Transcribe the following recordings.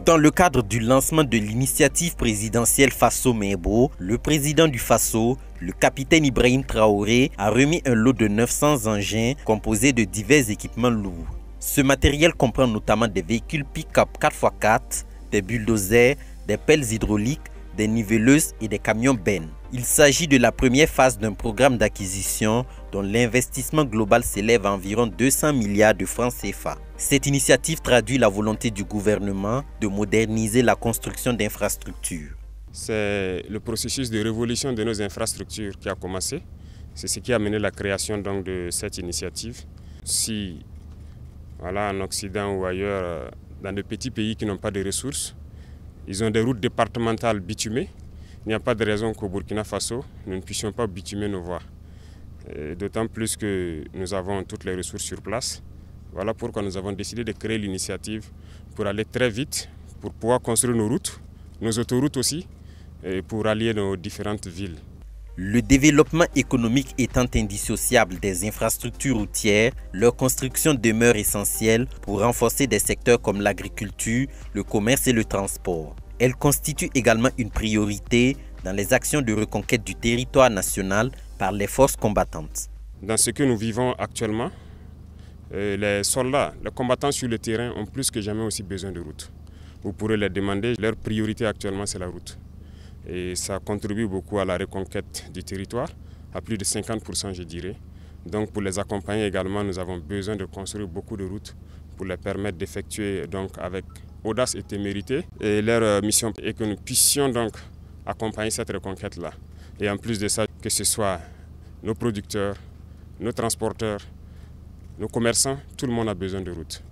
Dans le cadre du lancement de l'initiative présidentielle Faso Mebo, le président du Faso, le capitaine Ibrahim Traoré, a remis un lot de 900 engins composés de divers équipements lourds. Ce matériel comprend notamment des véhicules pick-up 4x4, des bulldozers, des pelles hydrauliques, des niveleuses et des camions bennes. Il s'agit de la première phase d'un programme d'acquisition dont l'investissement global s'élève à environ 200 milliards de francs CFA. Cette initiative traduit la volonté du gouvernement de moderniser la construction d'infrastructures. C'est le processus de révolution de nos infrastructures qui a commencé. C'est ce qui a mené la création donc de cette initiative. Si en Occident ou ailleurs, dans de petits pays qui n'ont pas de ressources, ils ont des routes départementales bitumées. Il n'y a pas de raison qu'au Burkina Faso, nous ne puissions pas bitumer nos voies. D'autant plus que nous avons toutes les ressources sur place. Voilà pourquoi nous avons décidé de créer l'initiative pour aller très vite, pour pouvoir construire nos routes, nos autoroutes aussi, et pour allier nos différentes villes. Le développement économique étant indissociable des infrastructures routières, leur construction demeure essentielle pour renforcer des secteurs comme l'agriculture, le commerce et le transport. Elle constitue également une priorité dans les actions de reconquête du territoire national par les forces combattantes. Dans ce que nous vivons actuellement, les soldats, les combattants sur le terrain ont plus que jamais aussi besoin de routes. Vous pourrez les demander, leur priorité actuellement c'est la route. Et ça contribue beaucoup à la reconquête du territoire, à plus de 50% je dirais. Donc pour les accompagner également, nous avons besoin de construire beaucoup de routes pour les permettre d'effectuer donc avec audace et témérité. Et leur mission est que nous puissions donc accompagner cette reconquête-là. Et en plus de ça, que ce soit nos producteurs, nos transporteurs, nos commerçants, tout le monde a besoin de routes.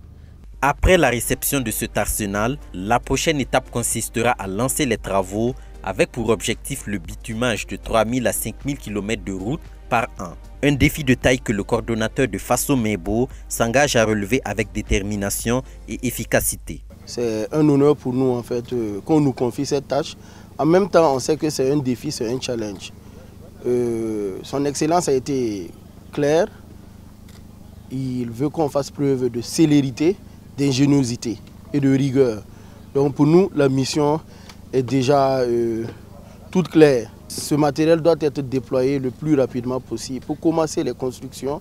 Après la réception de cet arsenal, la prochaine étape consistera à lancer les travaux avec pour objectif le bitumage de 3 000 à 5 000 km de route par an. Un défi de taille que le coordonnateur de Faso Mebo s'engage à relever avec détermination et efficacité. C'est un honneur pour nous en fait qu'on nous confie cette tâche. En même temps, on sait que c'est un défi, c'est un challenge. Son Excellence a été clair. Il veut qu'on fasse preuve de célérité, d'ingéniosité et de rigueur. Donc pour nous, la mission est déjà toute claire. Ce matériel doit être déployé le plus rapidement possible pour commencer les constructions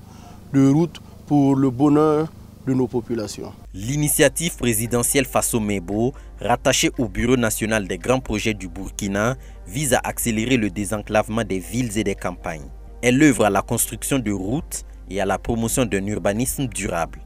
de routes pour le bonheur de nos populations. L'initiative présidentielle Faso Mebo, rattachée au Bureau national des grands projets du Burkina, vise à accélérer le désenclavement des villes et des campagnes. Elle œuvre à la construction de routes et à la promotion d'un urbanisme durable.